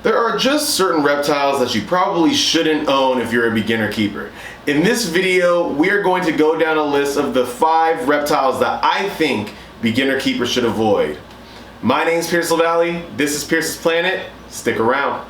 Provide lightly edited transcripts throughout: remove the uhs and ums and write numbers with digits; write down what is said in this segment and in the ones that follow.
There are just certain reptiles that you probably shouldn't own if you're a beginner keeper. In this video, we are going to go down a list of the 5 reptiles that I think beginner keepers should avoid. My name's Pierce LaValle, this is Pierce's Planet, stick around.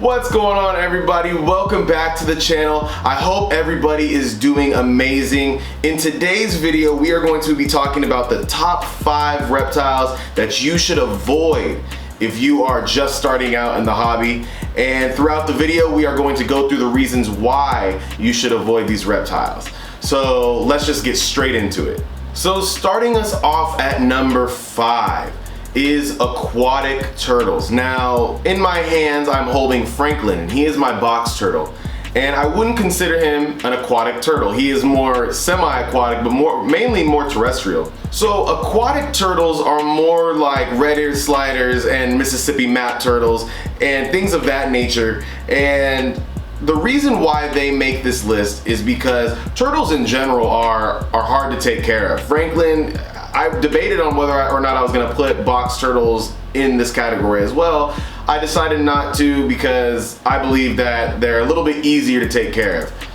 What's going on, everybody? Welcome back to the channel. I hope everybody is doing amazing. In today's video, we are going to be talking about the top 5 reptiles that you should avoid if you are just starting out in the hobby. And throughout the video, we are going to go through the reasons why you should avoid these reptiles. So let's just get straight into it. So starting us off at number 5 is aquatic turtles. Now, in my hands, I'm holding Franklin, and he is my box turtle. And I wouldn't consider him an aquatic turtle. He is more semi-aquatic, but mainly more terrestrial. So aquatic turtles are more like red-eared sliders and Mississippi map turtles and things of that nature. And the reason why they make this list is because turtles in general are hard to take care of. Franklin, I debated on whether or not I was gonna put box turtles in this category as well. I decided not to because I believe that they're a little bit easier to take care of.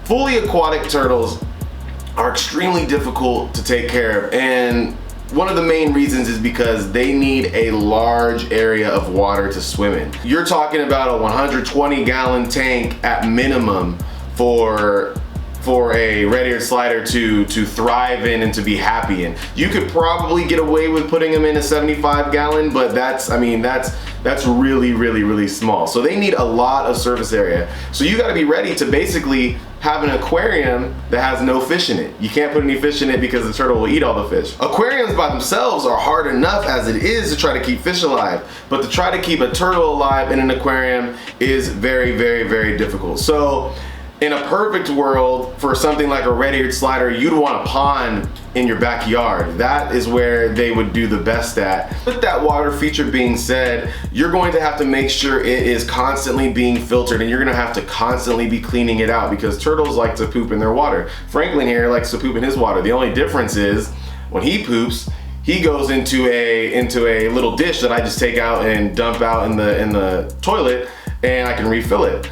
Fully aquatic turtles are extremely difficult to take care of, and one of the main reasons is because they need a large area of water to swim in. You're talking about a 120-gallon tank at minimum for a red-eared slider to thrive in and to be happy in. You could probably get away with putting them in a 75-gallon, but that's really small. So they need a lot of surface area. So you gotta be ready to basically have an aquarium that has no fish in it. You can't put any fish in it because the turtle will eat all the fish. Aquariums by themselves are hard enough as it is to try to keep fish alive, but to try to keep a turtle alive in an aquarium is very difficult. So in a perfect world, for something like a red-eared slider, you'd want a pond in your backyard. That is where they would do the best at. With that water feature being said, you're going to have to make sure it is constantly being filtered, and you're gonna have to constantly be cleaning it out because turtles like to poop in their water. Franklin here likes to poop in his water. The only difference is when he poops, he goes into a little dish that I just take out and dump out in the toilet, and I can refill it.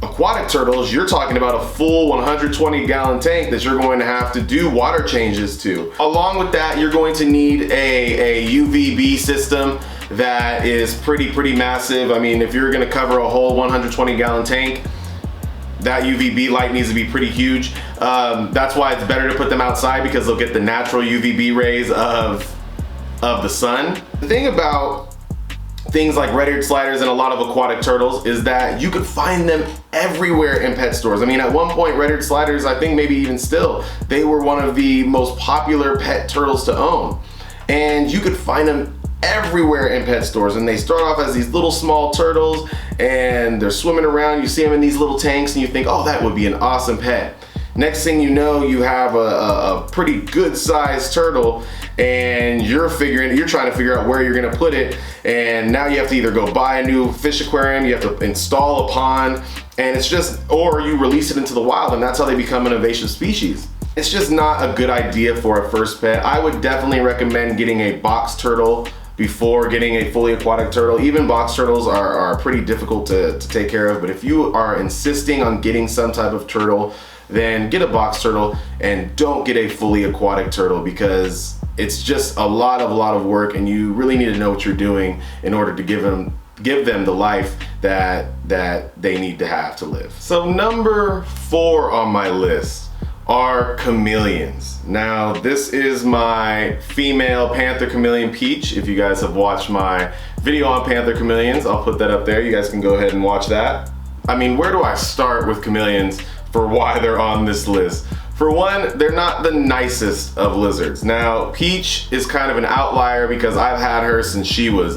Aquatic turtles, you're talking about a full 120-gallon tank that you're going to have to do water changes to. Along with that, you're going to need a UVB system that is pretty massive. I mean, if you're gonna cover a whole 120-gallon tank, that UVB light needs to be pretty huge. That's why it's better to put them outside, because they'll get the natural UVB rays of the sun. The thing about things like red-eared sliders and a lot of aquatic turtles is that you could find them everywhere in pet stores. I mean, at one point, red-eared sliders, I think maybe even still, they were one of the most popular pet turtles to own. And you could find them everywhere in pet stores. And they start off as these little small turtles, and they're swimming around. You see them in these little tanks, and you think, oh, that would be an awesome pet. Next thing you know, you have a pretty good sized turtle, and you're trying to figure out where you're gonna put it, and now you have to either go buy a new fish aquarium, you have to install a pond, and it's just, or you release it into the wild, and that's how they become an invasive species. It's just not a good idea for a first pet. I would definitely recommend getting a box turtle before getting a fully aquatic turtle. Even box turtles are pretty difficult to take care of, but if you are insisting on getting some type of turtle, then get a box turtle and don't get a fully aquatic turtle, because it's just a lot of work, and you really need to know what you're doing in order to give them the life that they need to have to live. So number 4 on my list are chameleons. Now, this is my female panther chameleon, Peach. If you guys have watched my video on panther chameleons, I'll put that up there. You guys can go ahead and watch that. I mean, where do I start with chameleons for why they're on this list? For one, they're not the nicest of lizards. Now, Peach is kind of an outlier because I've had her since she was,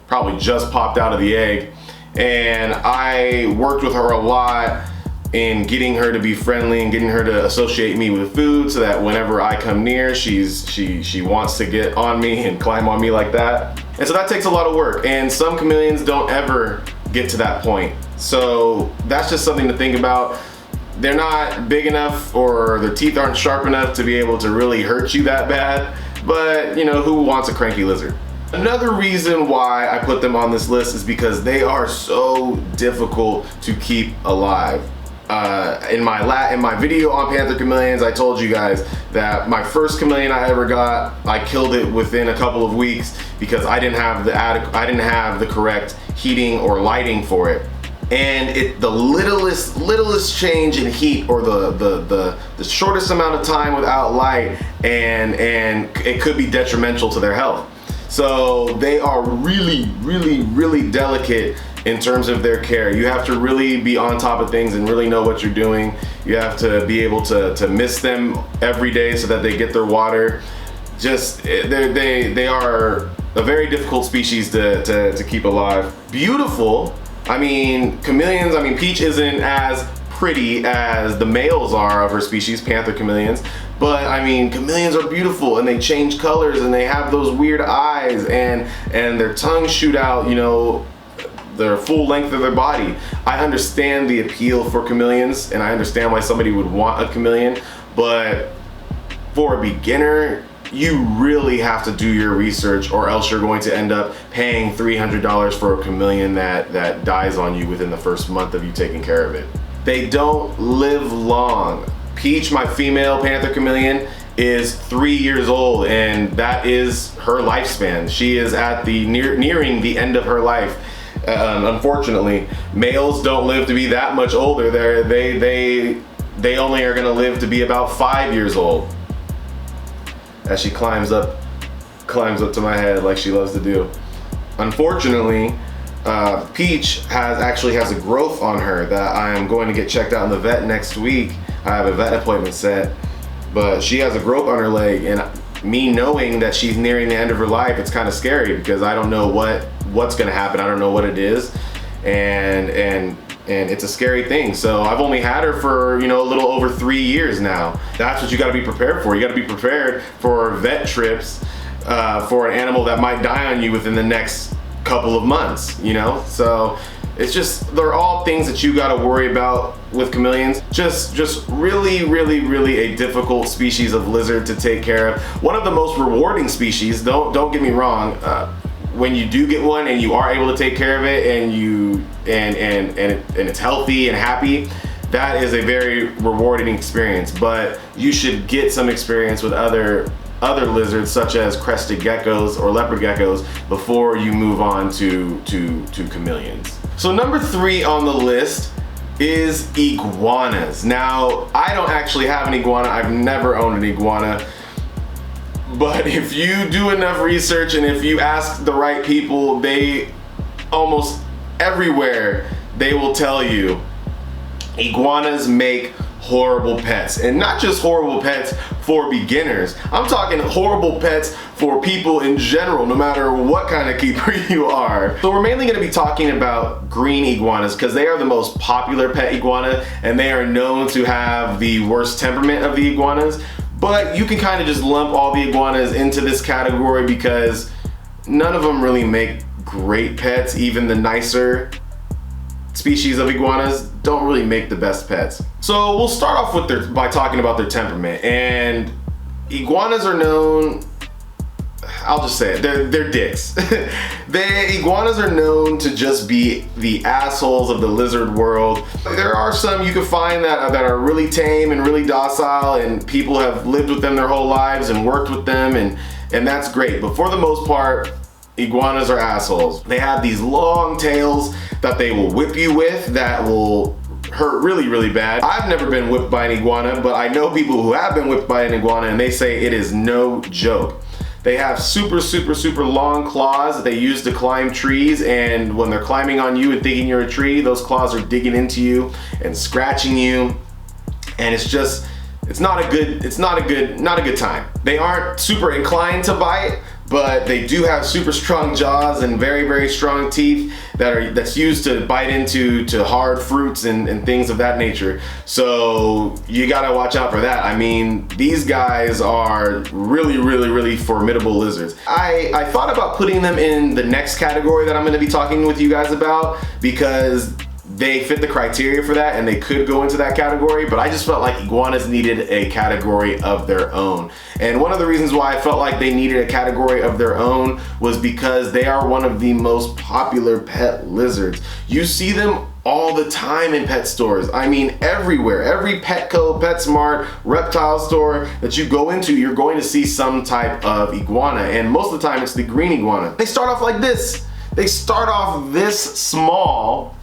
probably just popped out of the egg. And I worked with her a lot in getting her to be friendly and getting her to associate me with food, so that whenever I come near, she wants to get on me and climb on me like that. And so that takes a lot of work, and some chameleons don't ever get to that point. So that's just something to think about. They're not big enough, or their teeth aren't sharp enough to be able to really hurt you that bad, but you know, who wants a cranky lizard? Another reason why I put them on this list is because they are so difficult to keep alive. In my video on panther chameleons, I told you guys that my first chameleon I ever got, I killed it within a couple of weeks because I didn't have the correct heating or lighting for it. And the littlest change in heat, or the shortest amount of time without light, and it could be detrimental to their health. So they are really delicate in terms of their care. You have to really be on top of things and really know what you're doing. You have to be able to mist them every day so that they get their water. They are a very difficult species to keep alive. Beautiful. I mean, chameleons, Peach isn't as pretty as the males are of her species, panther chameleons, but I mean, chameleons are beautiful, and they change colors, and they have those weird eyes, and their tongues shoot out, you know, the full length of their body. I understand the appeal for chameleons, and I understand why somebody would want a chameleon, but for a beginner, you really have to do your research, or else you're going to end up paying $300 for a chameleon that dies on you within the first month of you taking care of it. They don't live long. Peach, my female panther chameleon, is 3 years old, and that is her lifespan. She is at the nearing the end of her life. Unfortunately, males don't live to be that much older. They only are going to live to be about 5 years old. As she climbs up to my head like she loves to do. Unfortunately, Peach actually has a growth on her that I am going to get checked out in the vet next week. I have a vet appointment set, but she has a growth on her leg, and me knowing that she's nearing the end of her life, it's kind of scary because I don't know what's gonna happen. I don't know what it is, and it's a scary thing. So I've only had her for, you know, a little over 3 years now. That's what you gotta be prepared for. You gotta be prepared for vet trips for an animal that might die on you within the next couple of months, you know? So it's just, they're all things that you gotta worry about with chameleons. Just really a difficult species of lizard to take care of. One of the most rewarding species, don't get me wrong, when you do get one and you are able to take care of it, and it's healthy and happy, that is a very rewarding experience. But you should get some experience with other lizards, such as crested geckos or leopard geckos, before you move on to chameleons. So number 3 on the list is iguanas. Now, I don't actually have an iguana. I've never owned an iguana. But if you do enough research and if you ask the right people, they almost everywhere, they will tell you iguanas make horrible pets. And not just horrible pets for beginners. I'm talking horrible pets for people in general, no matter what kind of keeper you are. So we're mainly going to be talking about green iguanas because they are the most popular pet iguana, and they are known to have the worst temperament of the iguanas. But you can kind of just lump all the iguanas into this category because none of them really make great pets. Even the nicer species of iguanas don't really make the best pets. So we'll start off by talking about their temperament. And iguanas are known, I'll just say it, they're dicks. The iguanas are known to just be the assholes of the lizard world. There are some you can find that are really tame and really docile, and people have lived with them their whole lives and worked with them, and that's great. But for the most part, iguanas are assholes. They have these long tails that they will whip you with that will hurt really bad. I've never been whipped by an iguana, but I know people who have been whipped by an iguana, and they say it is no joke. They have super long claws that they use to climb trees, and when they're climbing on you and thinking you're a tree, those claws are digging into you and scratching you, and it's not a good time. They aren't super inclined to bite, but they do have super strong jaws and very, very strong teeth that's used to bite into hard fruits and things of that nature. So you gotta watch out for that. I mean, these guys are really, really, really formidable lizards. I thought about putting them in the next category that I'm gonna be talking with you guys about, because they fit the criteria for that and they could go into that category, but I just felt like iguanas needed a category of their own. And one of the reasons why I felt like they needed a category of their own was because they are one of the most popular pet lizards. You see them all the time in pet stores. I mean, everywhere. Every Petco, PetSmart, reptile store that you go into, you're going to see some type of iguana, and most of the time it's the green iguana. They start off like this. They start off this small,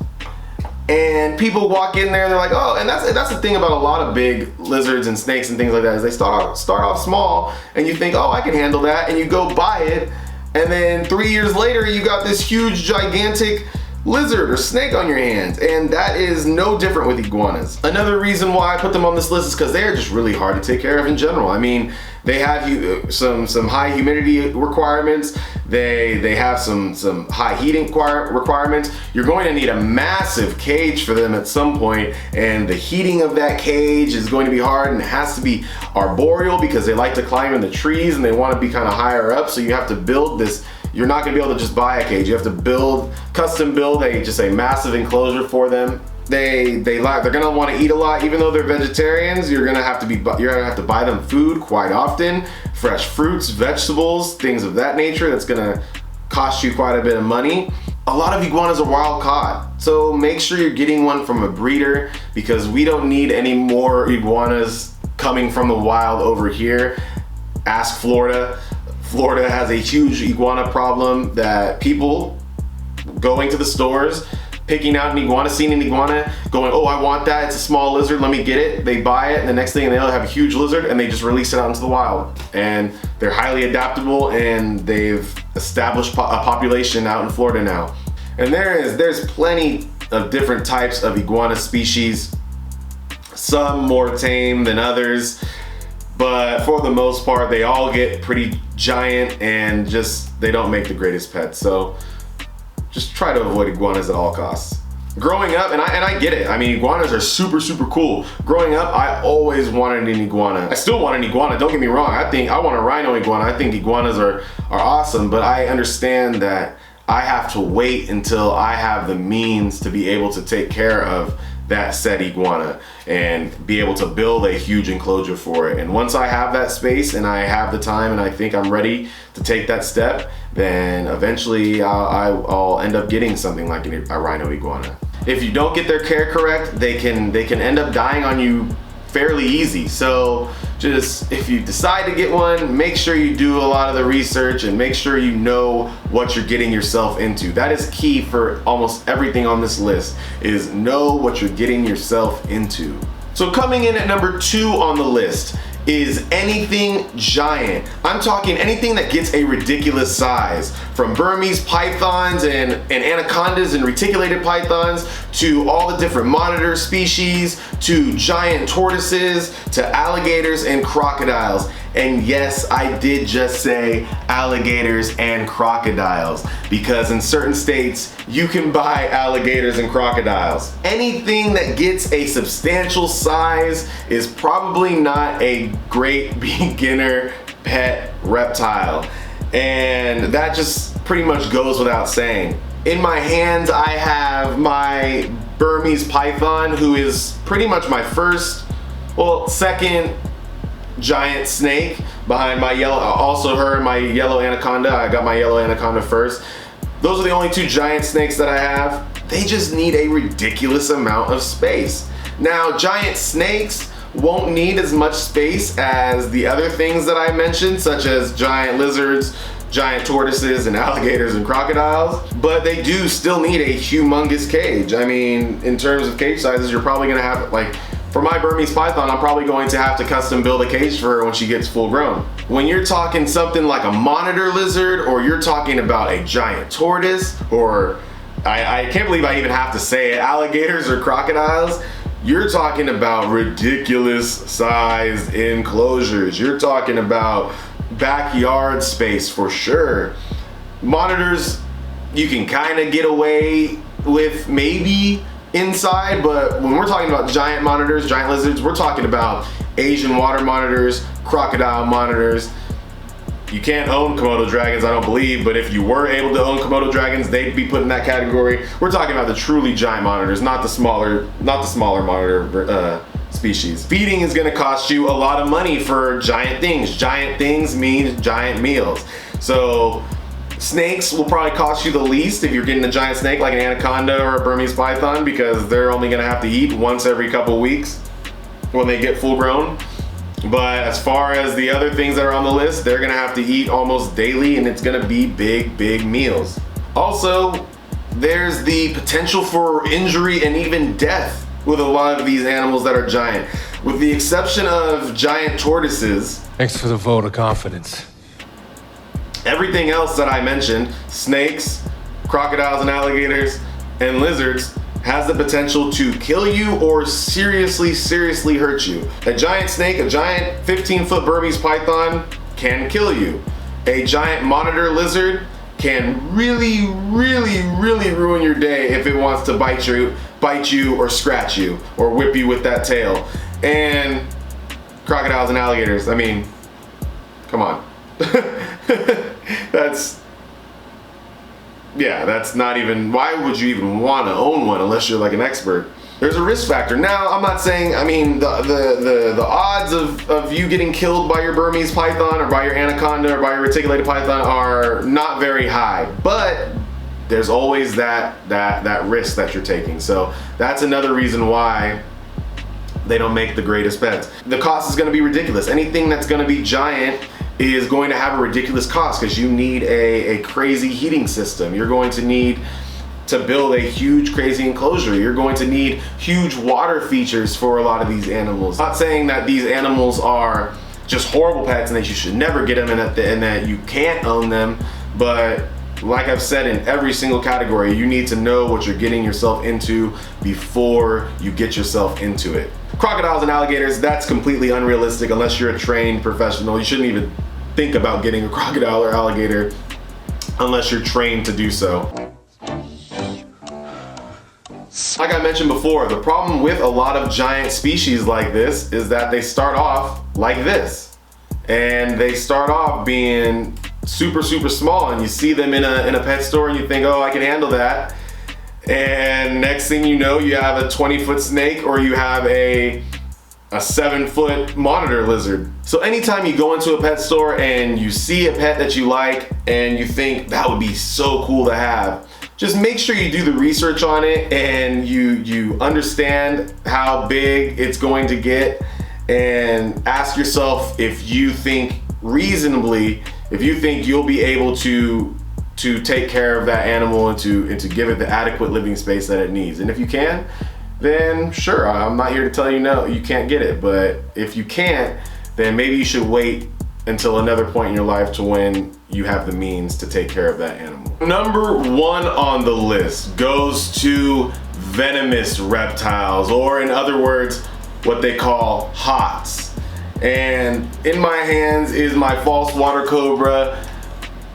and people walk in there and they're like, oh, and that's the thing about a lot of big lizards and snakes and things like that, is they start off small and you think, oh, I can handle that, and you go buy it, and then 3 years later you got this huge gigantic lizard or snake on your hands. And that is no different with iguanas. Another reason why I put them on this list is because they are just really hard to take care of in general. I mean, they have some high humidity requirements. They have some high heating requirements. You're going to need a massive cage for them at some point, and the heating of that cage is going to be hard, and it has to be arboreal because they like to climb in the trees and they want to be kind of higher up. So you have to build this. You're not going to be able to just buy a cage. You have to custom build a massive enclosure for them. They're gonna want to eat a lot, even though they're vegetarians. You're gonna have to buy them food quite often, fresh fruits, vegetables, things of that nature. That's gonna cost you quite a bit of money. A lot of iguanas are wild caught, so make sure you're getting one from a breeder, because we don't need any more iguanas coming from the wild over here. Ask Florida. Florida has a huge iguana problem, that people going to the stores, picking out an iguana, seeing an iguana, going, oh, I want that, it's a small lizard, let me get it. They buy it, and the next thing they'll have a huge lizard, and they just release it out into the wild. And they're highly adaptable, and they've established a population out in Florida now. And there's plenty of different types of iguana species, some more tame than others, but for the most part, they all get pretty giant and they don't make the greatest pets. So just try to avoid iguanas at all costs. Growing up, and I get it, I mean, iguanas are super, super cool. Growing up, I always wanted an iguana. I still want an iguana, don't get me wrong. I want a rhino iguana. I think iguanas are awesome, but I understand that I have to wait until I have the means to be able to take care of that said iguana and be able to build a huge enclosure for it. And once I have that space and I have the time and I think I'm ready to take that step, then eventually I'll end up getting something like a rhino iguana. If you don't get their care correct, they can end up dying on you fairly easy. So just, if you decide to get one, make sure you do a lot of the research and make sure you know what you're getting yourself into. That is key for almost everything on this list, is know what you're getting yourself into. So coming in at number 2 on the list is anything giant. I'm talking anything that gets a ridiculous size, from Burmese pythons and anacondas and reticulated pythons, to all the different monitor species, to giant tortoises, to alligators and crocodiles. And yes, I did just say alligators and crocodiles, because in certain states you can buy alligators and crocodiles. Anything that gets a substantial size is probably not a great beginner pet reptile, and that just pretty much goes without saying. In my hands, I have my Burmese python, who is pretty much my second giant snake behind my yellow, also her and my yellow anaconda. I got my yellow anaconda first. Those are the only 2 giant snakes that I have. They just need a ridiculous amount of space. Now, giant snakes won't need as much space as the other things that I mentioned, such as giant lizards, giant tortoises, and alligators and crocodiles, but they do still need a humongous cage. I mean, in terms of cage sizes, you're probably gonna have, like, for my Burmese python, I'm probably going to have to custom build a cage for her when she gets full grown. When you're talking something like a monitor lizard, or you're talking about a giant tortoise, or I can't believe I even have to say it, alligators or crocodiles, you're talking about ridiculous sized enclosures. You're talking about backyard space for sure. Monitors, you can kind of get away with maybe inside, but when we're talking about giant monitors, giant lizards, we're talking about Asian water monitors, crocodile monitors. You can't own Komodo dragons, I don't believe, but if you were able to own Komodo dragons, they'd be put in that category. We're talking about the truly giant monitors, not the smaller monitor species. Feeding is gonna cost you a lot of money for giant things. Giant things mean giant meals. So snakes will probably cost you the least if you're getting a giant snake like an anaconda or a Burmese python, because they're only gonna have to eat once every couple weeks when they get full grown. But as far as the other things that are on the list, they're gonna have to eat almost daily, and it's gonna be big meals. Also, there's the potential for injury and even death with a lot of these animals that are giant. With the exception of giant tortoises. Thanks for the vote of confidence. Everything else that I mentioned, snakes, crocodiles and alligators, and lizards, has the potential to kill you or seriously hurt you. A giant snake, a giant 15-foot Burmese python can kill you. A giant monitor lizard can really ruin your day if it wants to bite you or scratch you or whip you with that tail. And crocodiles and alligators, I mean, come on. That's not even, why would you even want to own one unless you're like an expert? There's a risk factor. Now, I'm not saying, I mean, the odds of you getting killed by your Burmese python or by your anaconda or by your reticulated python are not very high, but there's always that risk that you're taking. So that's another reason why they don't make the greatest pets. The cost is going to be ridiculous. Anything that's going to be giant is going to have a ridiculous cost because you need a crazy heating system. You're going to need to build a huge crazy enclosure. You're going to need huge water features for a lot of these animals. I'm not saying that these animals are just horrible pets and that you should never get them and that you can't own them, but like I've said, in every single category, you need to know what you're getting yourself into before you get yourself into it. Crocodiles and alligators, that's completely unrealistic unless you're a trained professional. You shouldn't even think about getting a crocodile or alligator unless you're trained to do so. Like I mentioned before, the problem with a lot of giant species like this is that they start off like this. And they start off being super small, and you see them in a pet store and you think, oh, I can handle that. And next thing you know, you have a 20-foot snake or you have a 7-foot monitor lizard. So anytime you go into a pet store and you see a pet that you like and you think that would be so cool to have, just make sure you do the research on it and you understand how big it's going to get, and ask yourself if you think reasonably, if you think you'll be able to take care of that animal and to give it the adequate living space that it needs. And if you can, then sure, I'm not here to tell you no, you can't get it. But if you can't, then maybe you should wait until another point in your life to when you have the means to take care of that animal. Number 1 on the list goes to venomous reptiles, or in other words, what they call HOTS. And in my hands is my false water cobra,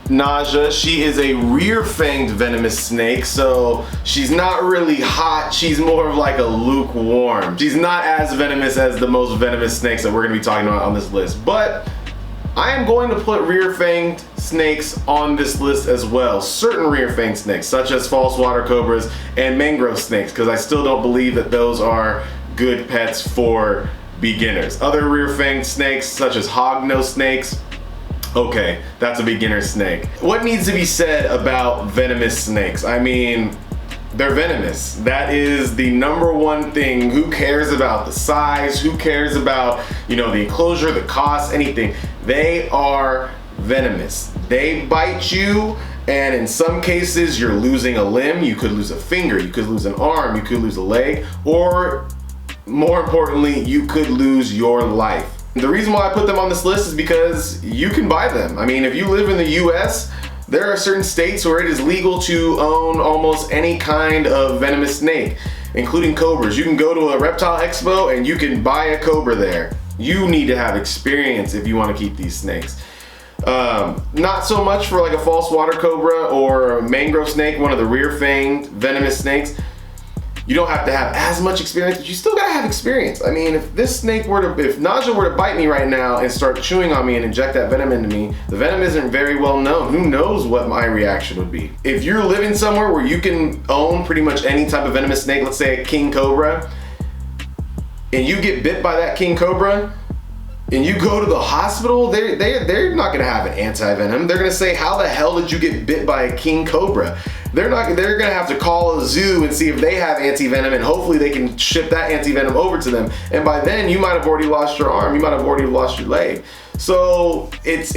Naja. She is a rear-fanged venomous snake, so she's not really hot, she's more of like a lukewarm. She's not as venomous as the most venomous snakes that we're gonna be talking about on this list, but I am going to put rear-fanged snakes on this list as well. Certain rear-fanged snakes, such as false water cobras and mangrove snakes, because I still don't believe that those are good pets for beginners. Other rear-fanged snakes, such as hognose snakes, okay, that's a beginner snake. What needs to be said about venomous snakes? I mean, they're venomous. That is the number one thing. Who cares about the size? Who cares about, the enclosure, the cost, anything? They are venomous. They bite you, and in some cases, you're losing a limb. You could lose a finger, you could lose an arm, you could lose a leg, or more importantly, you could lose your life. The reason why I put them on this list is because you can buy them. I mean, if you live in the US, there are certain states where it is legal to own almost any kind of venomous snake, including cobras. You can go to a reptile expo and you can buy a cobra there. You need to have experience if you want to keep these snakes. Not so much for like a false water cobra or a mangrove snake, one of the rear-fanged venomous snakes. You don't have to have as much experience, but you still gotta have experience. I mean, if Naja were to bite me right now and start chewing on me and inject that venom into me, the venom isn't very well known. Who knows what my reaction would be? If you're living somewhere where you can own pretty much any type of venomous snake, let's say a king cobra, and you get bit by that king cobra, and you go to the hospital, they're not gonna have an anti-venom. They're gonna say, how the hell did you get bit by a king cobra? They're gonna have to call a zoo and see if they have anti-venom, and hopefully they can ship that anti-venom over to them. And by then you might have already lost your arm, you might have already lost your leg. So that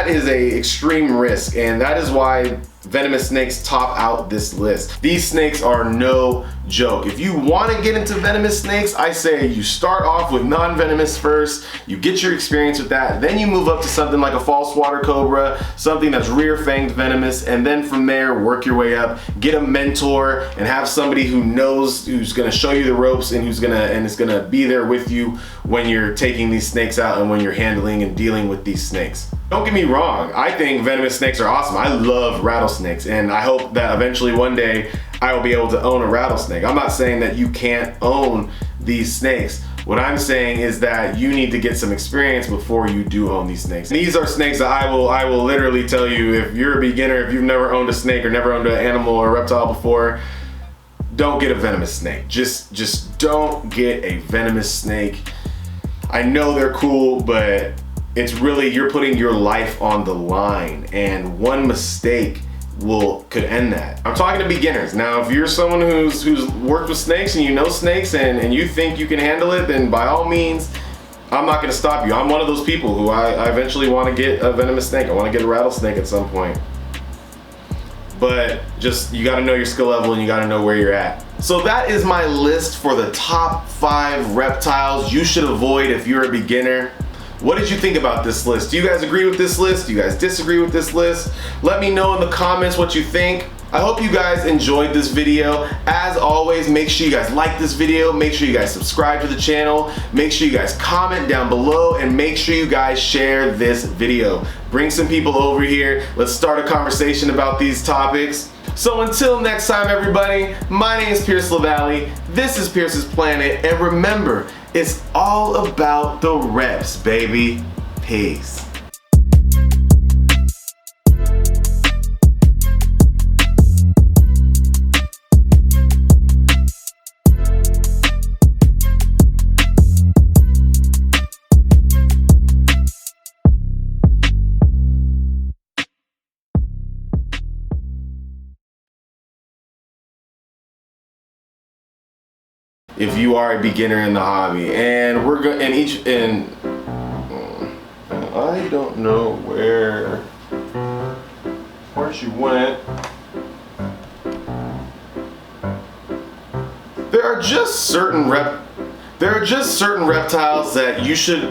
is a extreme risk, and that is why venomous snakes top out this list. These snakes are no joke. If you want to get into venomous snakes, I say you start off with non-venomous first, you get your experience with that, then you move up to something like a false water cobra, something that's rear-fanged venomous, and then from there work your way up, get a mentor, and have somebody who knows, who's gonna show you the ropes and is gonna be there with you when you're taking these snakes out and when you're handling and dealing with these snakes. Don't get me wrong, I think venomous snakes are awesome. I love rattlesnakes, and I hope that eventually one day I will be able to own a rattlesnake. I'm not saying that you can't own these snakes. What I'm saying is that you need to get some experience before you do own these snakes. These are snakes that I will literally tell you, if you're a beginner, if you've never owned a snake or never owned an animal or a reptile before, don't get a venomous snake. Just don't get a venomous snake. I know they're cool, but it's really, you're putting your life on the line, and one mistake could end that. I'm talking to beginners. Now, if you're someone who's worked with snakes and you know snakes and you think you can handle it, then by all means, I'm not gonna stop you. I'm one of those people who I eventually wanna get a venomous snake. I wanna get a rattlesnake at some point. But just, you gotta know your skill level and you gotta know where you're at. So that is my list for the top 5 reptiles you should avoid if you're a beginner. What did you think about this list? Do you guys agree with this list? Do you guys disagree with this list? Let me know in the comments what you think. I hope you guys enjoyed this video. As always, make sure you guys like this video, make sure you guys subscribe to the channel, make sure you guys comment down below, and make sure you guys share this video. Bring some people over here. Let's start a conversation about these topics. So until next time, everybody, my name is Pierce LaValle. This is Pierce's Planet, and remember, it's all about the reps, baby. Peace. If you are a beginner in the hobby, and we're going, I don't know where she went. There are just certain reptiles that you should.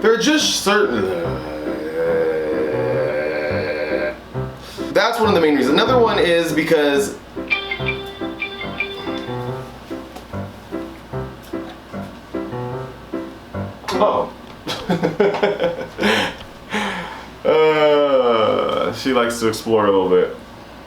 There are just certain. That's one of the main reasons. Another one is because. Oh. She likes to explore a little bit.